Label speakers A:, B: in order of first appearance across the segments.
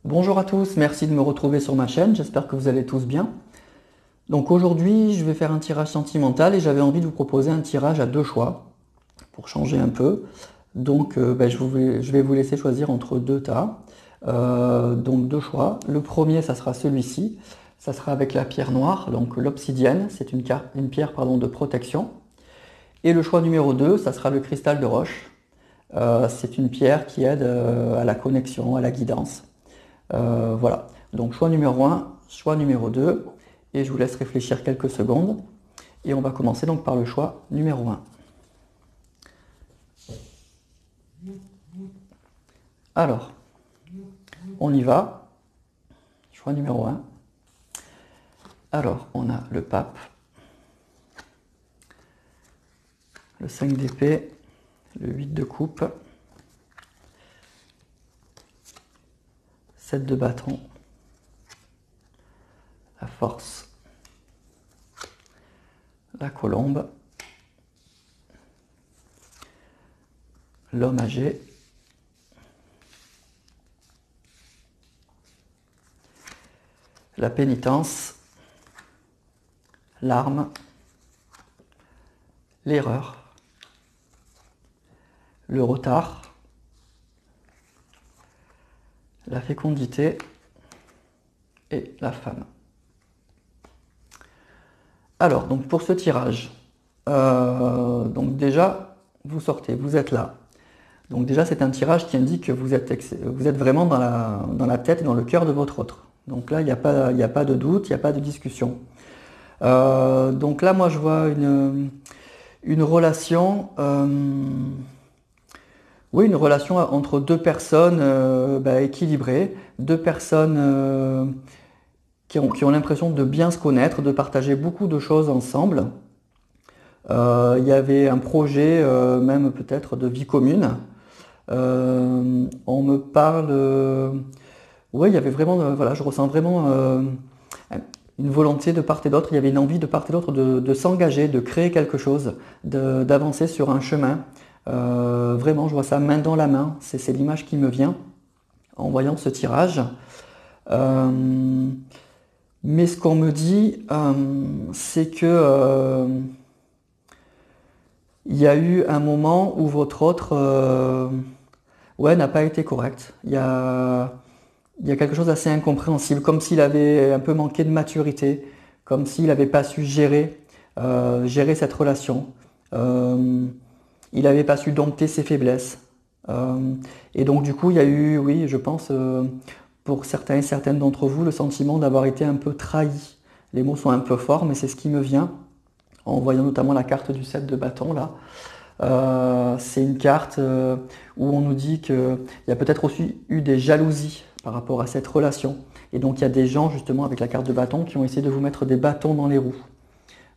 A: Bonjour à tous, merci de me retrouver sur ma chaîne, j'espère que vous allez tous bien. Donc aujourd'hui, je vais faire un tirage sentimental et j'avais envie de vous proposer un tirage à deux choix pour changer un peu. Donc je vais vous laisser choisir entre deux tas. Donc deux choix. Le premier, ça sera celui-ci. Ça sera avec la pierre noire, donc l'obsidienne, c'est une pierre pardon, de protection. Et le choix numéro 2, ça sera le cristal de roche. C'est une pierre qui aide à la connexion, à la guidance. Voilà, donc choix numéro 1, choix numéro 2, et je vous laisse réfléchir quelques secondes. Et on va commencer donc par le choix numéro 1. Alors, on y va. Choix numéro 1. Alors, on a le pape, le 5 d'épée, le 8 de coupe, 7 de bâton, la force, la colombe, l'homme âgé, la pénitence, l'arme, l'erreur, le retard, la fécondité et la femme. Alors, donc pour ce tirage, donc déjà, vous sortez, vous êtes là. Donc déjà, c'est un tirage qui indique que vous êtes vraiment dans la tête et dans le cœur de votre autre. Donc là, il n'y a pas de doute, il n'y a pas de discussion. Donc là, moi, je vois une relation, oui, une relation entre deux personnes équilibrées, deux personnes qui ont l'impression de bien se connaître, de partager beaucoup de choses ensemble. Il y avait un projet, même peut-être de vie commune. On me parle, oui, il y avait vraiment, voilà, je ressens vraiment une volonté de part et d'autre. Il y avait une envie de part et d'autre de s'engager, de créer quelque chose, d'avancer sur un chemin. Vraiment, je vois ça main dans la main. C'est l'image qui me vient en voyant ce tirage. Mais ce qu'on me dit, c'est que il y a eu un moment où votre autre n'a pas été correct. Il y a quelque chose d'assez incompréhensible, comme s'il avait un peu manqué de maturité, comme s'il n'avait pas su gérer cette relation. Il n'avait pas su dompter ses faiblesses. Et donc du coup, il y a eu, oui, je pense, pour certains et certaines d'entre vous, le sentiment d'avoir été un peu trahi. Les mots sont un peu forts, mais c'est ce qui me vient, en voyant notamment la carte du 7 de bâton là. C'est une carte où on nous dit qu'il y a peut-être aussi eu des jalousies par rapport à cette relation. Et donc il y a des gens justement avec la carte de bâton qui ont essayé de vous mettre des bâtons dans les roues.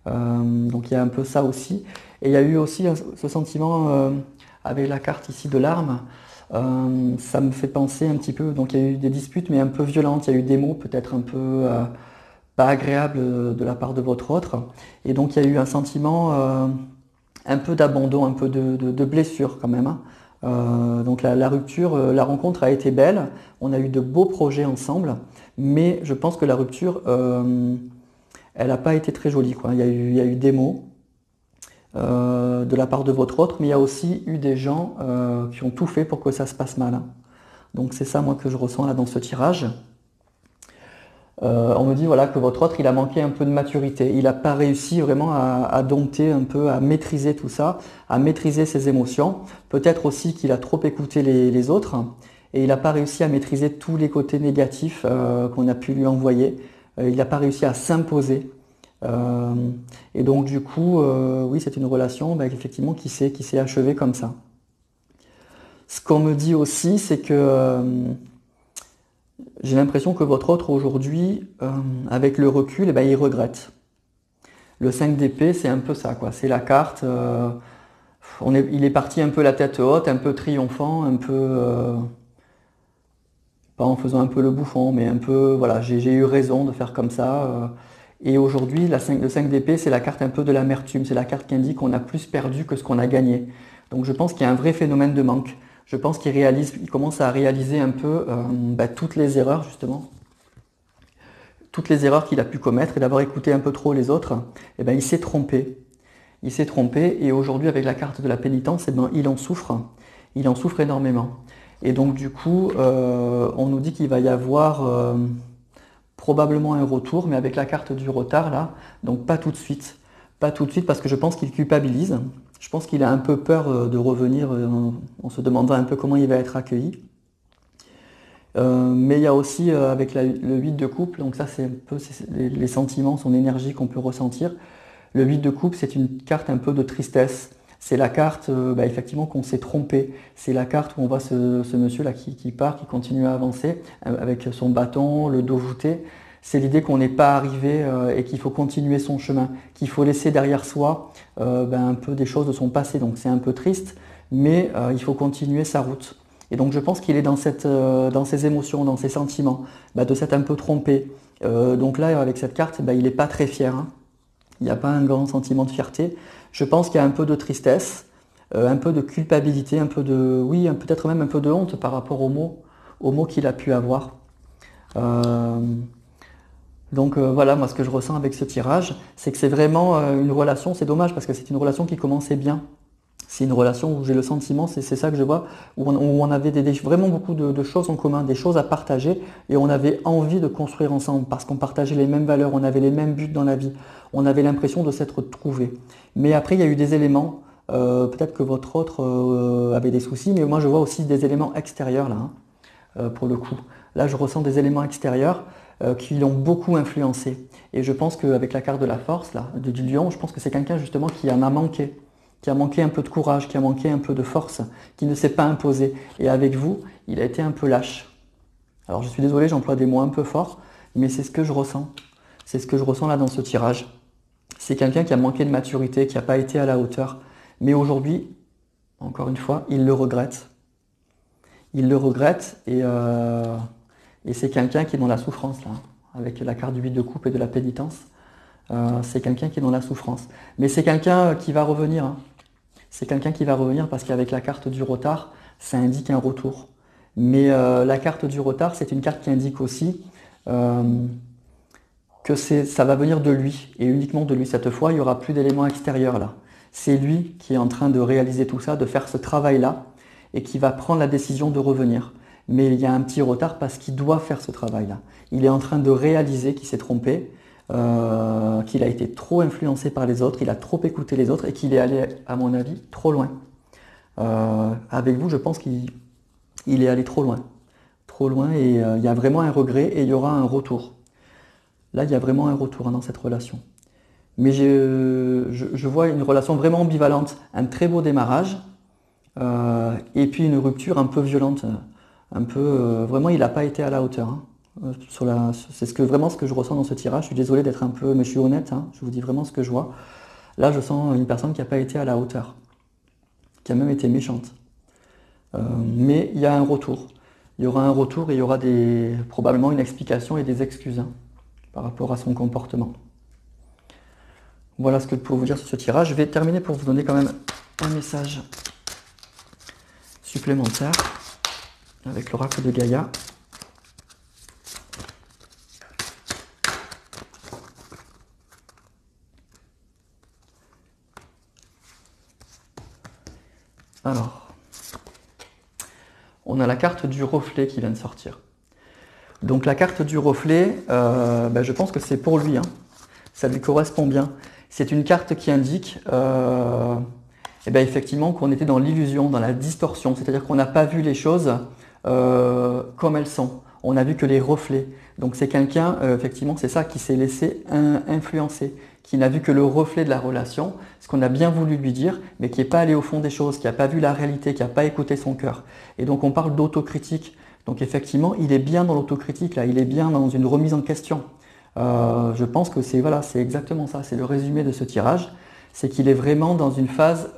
A: Donc il y a un peu ça aussi. Et il y a eu aussi ce sentiment avec la carte ici de l'arme. Ça me fait penser un petit peu, donc il y a eu des disputes mais un peu violentes, il y a eu des mots peut-être un peu pas agréables de la part de votre autre. Et donc il y a eu un sentiment un peu d'abandon, un peu de blessure quand même, hein. Donc la rupture, la rencontre a été belle, on a eu de beaux projets ensemble, mais je pense que la rupture, elle n'a pas été très jolie, quoi. Il y a eu des mots de la part de votre autre, mais il y a aussi eu des gens qui ont tout fait pour que ça se passe mal, hein. Donc c'est ça moi que je ressens là dans ce tirage. On me dit voilà que votre autre il a manqué un peu de maturité, il n'a pas réussi vraiment à dompter un peu, à maîtriser tout ça, à maîtriser ses émotions. Peut-être aussi qu'il a trop écouté les autres et il n'a pas réussi à maîtriser tous les côtés négatifs qu'on a pu lui envoyer. Il n'a pas réussi à s'imposer. Et donc du coup, oui, c'est une relation effectivement qui s'est achevée comme ça. Ce qu'on me dit aussi, c'est que j'ai l'impression que votre autre aujourd'hui, avec le recul, il regrette. Le 5 d'épée, c'est un peu ça, quoi. C'est la carte. Il est parti un peu la tête haute, un peu triomphant, un peu pas en faisant un peu le bouffon, mais un peu voilà, j'ai eu raison de faire comme ça. Et aujourd'hui, le 5 d'épée, c'est la carte un peu de l'amertume. C'est la carte qui indique qu'on a plus perdu que ce qu'on a gagné. Donc je pense qu'il y a un vrai phénomène de manque. Je pense il commence à réaliser un peu toutes les erreurs justement, toutes les erreurs qu'il a pu commettre et d'avoir écouté un peu trop les autres. Et ben il s'est trompé. Il s'est trompé et aujourd'hui avec la carte de la pénitence, il en souffre. Il en souffre énormément. Et donc du coup, on nous dit qu'il va y avoir probablement un retour, mais avec la carte du retard là, donc pas tout de suite. Pas tout de suite parce que je pense qu'il culpabilise. Je pense qu'il a un peu peur de revenir en se demandant un peu comment il va être accueilli. Mais il y a aussi avec le 8 de coupe, donc ça c'est un peu les sentiments, son énergie qu'on peut ressentir. Le 8 de coupe, c'est une carte un peu de tristesse. C'est la carte effectivement qu'on s'est trompé. C'est la carte où on voit ce monsieur là qui part, qui continue à avancer avec son bâton, le dos voûté. C'est l'idée qu'on n'est pas arrivé et qu'il faut continuer son chemin, qu'il faut laisser derrière soi un peu des choses de son passé. Donc c'est un peu triste, mais il faut continuer sa route. Et donc je pense qu'il est dans ses émotions, dans ses sentiments, de s'être un peu trompé. Donc là, avec cette carte, il n'est pas très fier. Hein. Il n'y a pas un grand sentiment de fierté. Je pense qu'il y a un peu de tristesse, un peu de culpabilité, un peu de, oui, peut-être même un peu de honte par rapport aux mots qu'il a pu avoir. Donc voilà, moi ce que je ressens avec ce tirage, c'est que c'est vraiment une relation, c'est dommage parce que c'est une relation qui commençait bien. C'est une relation où j'ai le sentiment, c'est ça que je vois, où on avait vraiment beaucoup de choses en commun, des choses à partager et on avait envie de construire ensemble parce qu'on partageait les mêmes valeurs, on avait les mêmes buts dans la vie, on avait l'impression de s'être trouvés. Mais après, il y a eu des éléments, peut-être que votre autre avait des soucis, mais moi je vois aussi des éléments extérieurs là, pour le coup. Là, je ressens des éléments extérieurs qui l'ont beaucoup influencé. Et je pense qu'avec la carte de la force, là, du lion, je pense que c'est quelqu'un justement qui en a manqué, qui a manqué un peu de courage, qui a manqué un peu de force, qui ne s'est pas imposé. Et avec vous, il a été un peu lâche. Alors je suis désolé, j'emploie des mots un peu forts, mais c'est ce que je ressens. C'est ce que je ressens là dans ce tirage. C'est quelqu'un qui a manqué de maturité, qui n'a pas été à la hauteur. Mais aujourd'hui, encore une fois, il le regrette. Il le regrette et c'est quelqu'un qui est dans la souffrance là, avec la carte du 8 de coupe et de la pénitence. C'est quelqu'un qui est dans la souffrance. Mais c'est quelqu'un qui va revenir. Hein. C'est quelqu'un qui va revenir parce qu'avec la carte du retard, ça indique un retour. Mais la carte du retard, c'est une carte qui indique aussi que ça va venir de lui, et uniquement de lui. Cette fois, il n'y aura plus d'éléments extérieurs là. C'est lui qui est en train de réaliser tout ça, de faire ce travail-là, et qui va prendre la décision de revenir. Mais il y a un petit retard parce qu'il doit faire ce travail-là. Il est en train de réaliser qu'il s'est trompé, qu'il a été trop influencé par les autres, il a trop écouté les autres et qu'il est allé, à mon avis, trop loin. Avec vous, je pense qu'il est allé trop loin et il y a vraiment un regret et il y aura un retour. Là, il y a vraiment un retour dans cette relation. Mais je vois une relation vraiment ambivalente, un très beau démarrage et puis une rupture un peu violente, vraiment il n'a pas été à la hauteur. Hein. C'est vraiment ce que je ressens dans ce tirage. Je suis désolé d'être un peu, mais je suis honnête. Hein, je vous dis vraiment ce que je vois. Là, je sens une personne qui n'a pas été à la hauteur, qui a même été méchante. Mais il y a un retour. Il y aura un retour et il y aura probablement une explication et des excuses par rapport à son comportement. Voilà ce que je peux vous dire sur ce tirage. Je vais terminer pour vous donner quand même un message supplémentaire avec l'oracle de Gaïa. Alors, on a la carte du reflet qui vient de sortir. Donc la carte du reflet, je pense que c'est pour lui, hein. Ça lui correspond bien. C'est une carte qui indique effectivement qu'on était dans l'illusion, dans la distorsion, c'est-à-dire qu'on n'a pas vu les choses comme elles sont. On n'a vu que les reflets. Donc c'est quelqu'un, effectivement, c'est ça, qui s'est laissé influencer, qui n'a vu que le reflet de la relation, ce qu'on a bien voulu lui dire, mais qui n'est pas allé au fond des choses, qui n'a pas vu la réalité, qui n'a pas écouté son cœur. Et donc on parle d'autocritique. Donc effectivement, il est bien dans l'autocritique, là, il est bien dans une remise en question. Je pense que c'est exactement ça, c'est le résumé de ce tirage, c'est qu'il est vraiment dans une phase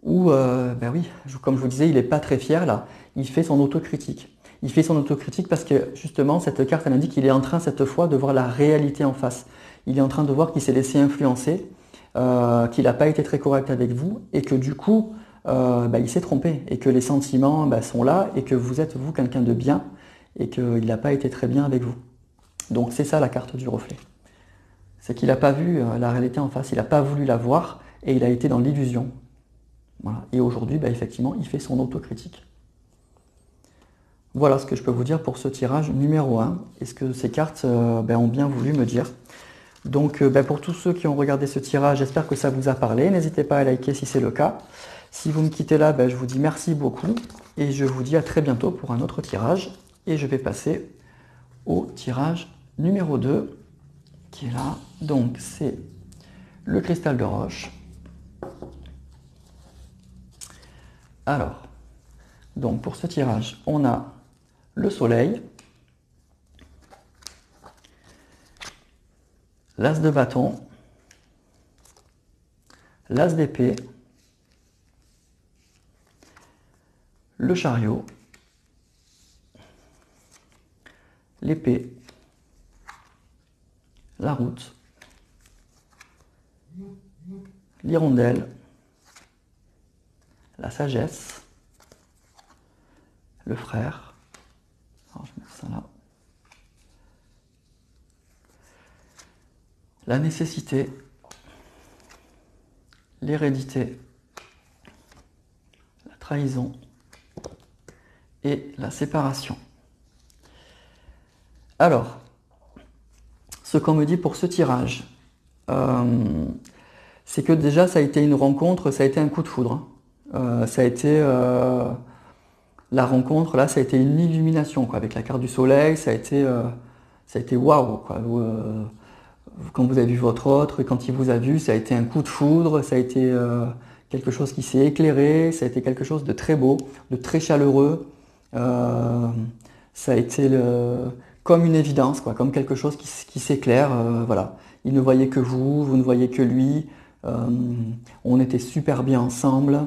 A: où, comme je vous disais, il n'est pas très fier là, il fait son autocritique. Il fait son autocritique parce que justement, cette carte, elle indique qu'il est en train cette fois de voir la réalité en face. Il est en train de voir qu'il s'est laissé influencer, qu'il n'a pas été très correct avec vous et que du coup, il s'est trompé et que les sentiments sont là et que vous êtes, vous, quelqu'un de bien et qu'il n'a pas été très bien avec vous. Donc c'est ça la carte du reflet. C'est qu'il n'a pas vu la réalité en face, il n'a pas voulu la voir et il a été dans l'illusion. Voilà. Et aujourd'hui, effectivement, il fait son autocritique. Voilà ce que je peux vous dire pour ce tirage numéro 1. Et ce que ces cartes ont bien voulu me dire. Donc pour tous ceux qui ont regardé ce tirage, j'espère que ça vous a parlé. N'hésitez pas à liker si c'est le cas. Si vous me quittez là, je vous dis merci beaucoup. Et je vous dis à très bientôt pour un autre tirage. Et je vais passer au tirage numéro 2, qui est là. Donc c'est le cristal de roche. Alors, donc pour ce tirage, on a le soleil, l'as de bâton, l'as d'épée, le chariot, l'épée, la route, l'hirondelle, la sagesse, le frère. Alors, je vais mettre ça là. La nécessité, l'hérédité, la trahison et la séparation. Alors, ce qu'on me dit pour ce tirage, c'est que déjà ça a été une rencontre, ça a été un coup de foudre. Ça a été la rencontre, là, ça a été une illumination, quoi, avec la carte du soleil, ça a été waouh, quoi. Quand vous avez vu votre autre, et quand il vous a vu, ça a été un coup de foudre, ça a été quelque chose qui s'est éclairé, ça a été quelque chose de très beau, de très chaleureux. Ça a été comme une évidence, quoi, comme quelque chose qui s'éclaire. Voilà. Il ne voyait que vous, vous ne voyez que lui. On était super bien ensemble.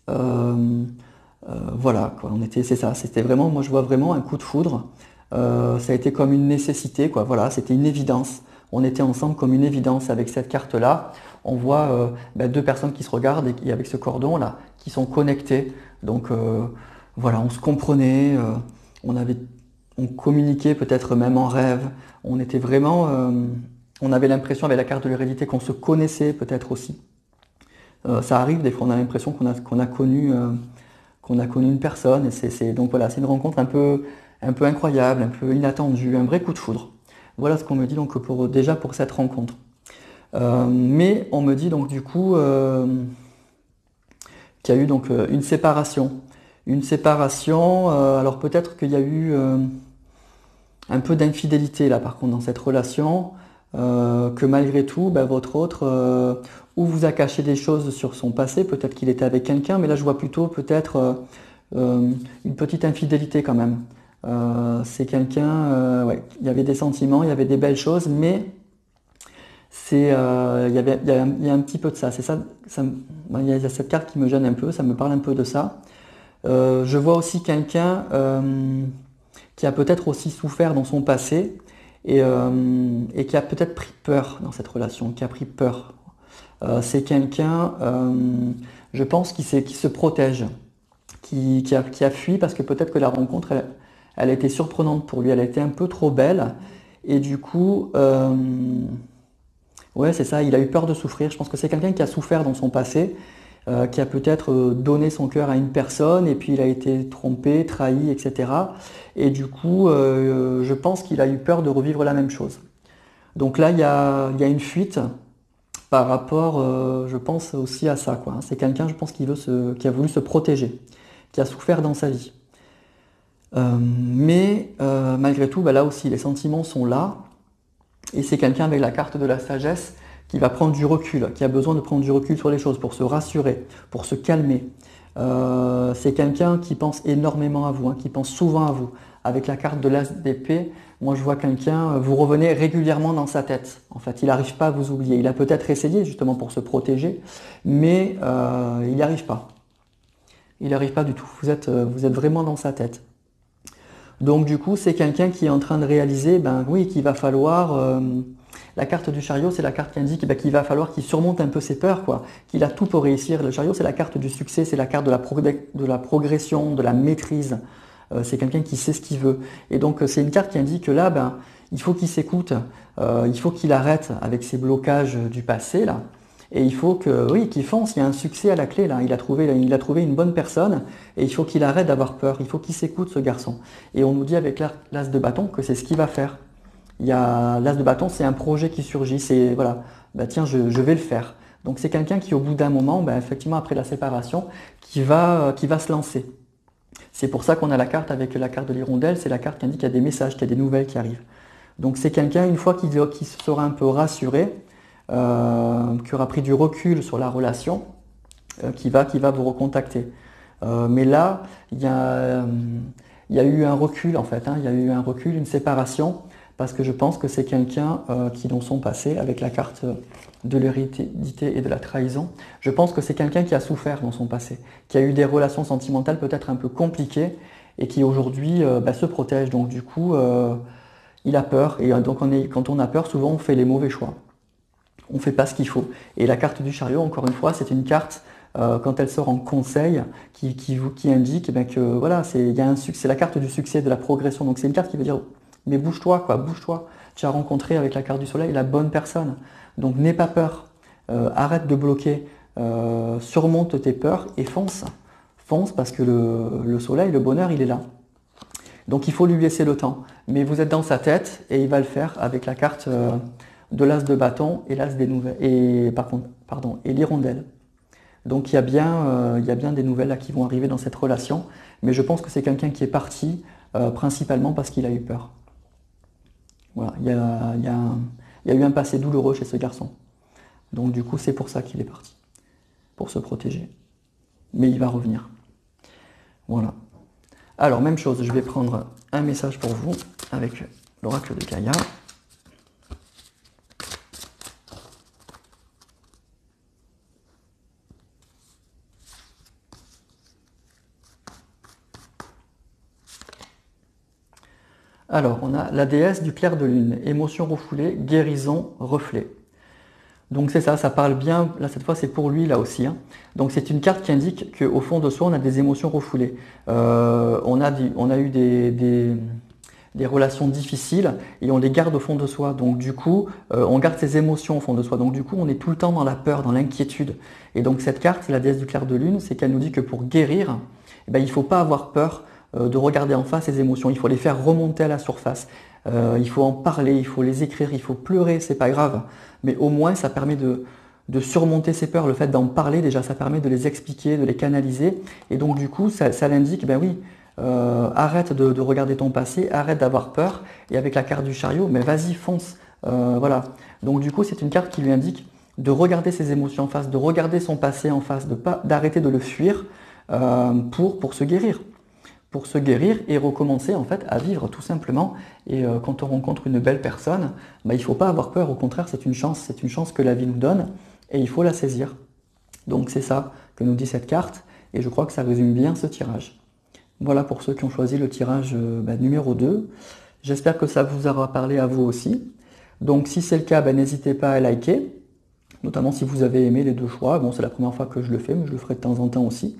A: Voilà, quoi. C'est ça. C'était vraiment, moi je vois vraiment un coup de foudre. Ça a été comme une nécessité, quoi. Voilà, c'était une évidence. On était ensemble comme une évidence avec cette carte-là. On voit deux personnes qui se regardent et avec ce cordon-là, qui sont connectées. Donc voilà, on se comprenait, on communiquait peut-être même en rêve. On était vraiment, on avait l'impression avec la carte de l'hérédité qu'on se connaissait peut-être aussi. Ça arrive, des fois on a l'impression qu'on a connu une personne. Donc voilà, c'est une rencontre un peu incroyable, un peu inattendue, un vrai coup de foudre. Voilà ce qu'on me dit donc déjà pour cette rencontre. Mais on me dit donc du coup qu'il y a eu donc une séparation. Une séparation, alors peut-être qu'il y a eu un peu d'infidélité là par contre dans cette relation, que malgré tout, votre autre ou vous a caché des choses sur son passé, peut-être qu'il était avec quelqu'un, mais là je vois plutôt peut-être une petite infidélité quand même. C'est quelqu'un, ouais, il y avait des sentiments, il y avait des belles choses, mais il y a un petit peu de ça. C'est ça, il y a cette carte qui me gêne un peu, ça me parle un peu de ça. Je vois aussi quelqu'un qui a peut-être aussi souffert dans son passé et qui a peut-être pris peur dans cette relation, qui a pris peur. C'est quelqu'un, je pense, qui se protège, qui a fui parce que peut-être que la rencontre, elle a été surprenante pour lui, elle a été un peu trop belle. Et du coup, ouais, c'est ça, il a eu peur de souffrir. Je pense que c'est quelqu'un qui a souffert dans son passé, qui a peut-être donné son cœur à une personne et puis il a été trompé, trahi, etc. Et du coup, je pense qu'il a eu peur de revivre la même chose. Donc là, il y a une fuite par rapport, je pense aussi à ça, quoi. C'est quelqu'un, je pense, qui a voulu se protéger, qui a souffert dans sa vie. Mais malgré tout, là aussi, les sentiments sont là. Et c'est quelqu'un avec la carte de la sagesse qui va prendre du recul, qui a besoin de prendre du recul sur les choses pour se rassurer, pour se calmer. C'est quelqu'un qui pense énormément à vous, qui pense souvent à vous. Avec la carte de l'as d'épée, moi je vois quelqu'un, vous revenez régulièrement dans sa tête. En fait, il n'arrive pas à vous oublier. Il a peut-être essayé justement pour se protéger, mais il n'y arrive pas. Il n'y arrive pas du tout. Vous êtes vraiment dans sa tête. Donc du coup, c'est quelqu'un qui est en train de réaliser, oui, qu'il va falloir La carte du chariot, c'est la carte qui indique qu'il va falloir qu'il surmonte un peu ses peurs, quoi, qu'il a tout pour réussir. Le chariot, c'est la carte du succès, c'est la carte de la progression, de la maîtrise. C'est quelqu'un qui sait ce qu'il veut. Et donc c'est une carte qui indique que là, il faut qu'il s'écoute, il faut qu'il arrête avec ses blocages du passé, là. Et il faut que, oui, qu'il fonce, il y a un succès à la clé, là. Il a trouvé une bonne personne, et il faut qu'il arrête d'avoir peur, il faut qu'il s'écoute, ce garçon. Et on nous dit avec l'as de bâton que c'est ce qu'il va faire. L'as de bâton, c'est un projet qui surgit, c'est, voilà, tiens, je vais le faire. Donc c'est quelqu'un qui, au bout d'un moment, effectivement, après la séparation, qui va se lancer. C'est pour ça qu'on a la carte avec la carte de l'hirondelle, c'est la carte qui indique qu'il y a des messages, qu'il y a des nouvelles qui arrivent. Donc c'est quelqu'un, une fois qu'il se sera un peu rassuré, qui aura pris du recul sur la relation, qui va vous recontacter. Mais là, il y a eu un recul en fait, il y a eu un recul, une séparation, parce que je pense que c'est quelqu'un qui, dans son passé, avec la carte de l'hérédité et de la trahison, je pense que c'est quelqu'un qui a souffert dans son passé, qui a eu des relations sentimentales peut-être un peu compliquées et qui aujourd'hui se protège. Donc du coup, il a peur. Et donc quand on a peur, souvent on fait les mauvais choix. On ne fait pas ce qu'il faut. Et la carte du chariot, encore une fois, c'est une carte, quand elle sort en conseil, qui indique que voilà, c'est la carte du succès, de la progression. Donc c'est une carte qui veut dire, mais bouge-toi, quoi, bouge-toi. Tu as rencontré avec la carte du soleil la bonne personne. Donc n'aie pas peur, arrête de bloquer, surmonte tes peurs et fonce. Fonce parce que le soleil, le bonheur, il est là. Donc il faut lui laisser le temps. Mais vous êtes dans sa tête et il va le faire avec la carte de l'as de bâton et l'as des nouvelles et l'hirondelle. Donc il y a bien des nouvelles là qui vont arriver dans cette relation, mais je pense que c'est quelqu'un qui est parti principalement parce qu'il a eu peur. Voilà, il y a eu un passé douloureux chez ce garçon. Donc du coup c'est pour ça qu'il est parti, pour se protéger. Mais il va revenir. Voilà. Alors même chose, je vais prendre un message pour vous avec l'oracle de Gaïa. Alors, on a la déesse du clair de lune, émotion refoulée, guérison, reflet. Donc c'est ça parle bien, là cette fois c'est pour lui là aussi. Donc c'est une carte qui indique qu'au fond de soi on a des émotions refoulées. On a eu des relations difficiles et on les garde au fond de soi. Donc du coup, on garde ces émotions au fond de soi. Donc du coup, on est tout le temps dans la peur, dans l'inquiétude. Et donc cette carte, la déesse du clair de lune, c'est qu'elle nous dit que pour guérir, il ne faut pas avoir peur de regarder en face ces émotions. Il faut les faire remonter à la surface. Il faut en parler, il faut les écrire, il faut pleurer, c'est pas grave. Mais au moins, ça permet de surmonter ces peurs. Le fait d'en parler, déjà, ça permet de les expliquer, de les canaliser. Et donc du coup, ça l'indique, oui, arrête de regarder ton passé, arrête d'avoir peur, et avec la carte du chariot, mais vas-y, fonce. Voilà. Donc du coup, c'est une carte qui lui indique de regarder ses émotions en face, de regarder son passé en face, d'arrêter de le fuir pour se guérir. Pour se guérir et recommencer en fait à vivre tout simplement. Et quand on rencontre une belle personne, il ne faut pas avoir peur, au contraire, c'est une chance que la vie nous donne, et il faut la saisir. Donc c'est ça que nous dit cette carte, et je crois que ça résume bien ce tirage. Voilà pour ceux qui ont choisi le tirage numéro 2. J'espère que ça vous aura parlé à vous aussi. Donc si c'est le cas, n'hésitez pas à liker, notamment si vous avez aimé les deux choix. Bon, c'est la première fois que je le fais, mais je le ferai de temps en temps aussi.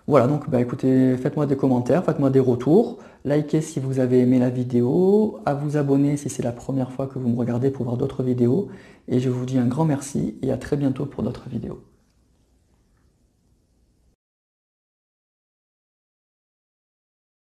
A: Voilà, donc écoutez, faites-moi des commentaires, faites-moi des retours, likez si vous avez aimé la vidéo, à vous abonner si c'est la première fois que vous me regardez pour voir d'autres vidéos, et je vous dis un grand merci et à très bientôt pour d'autres vidéos.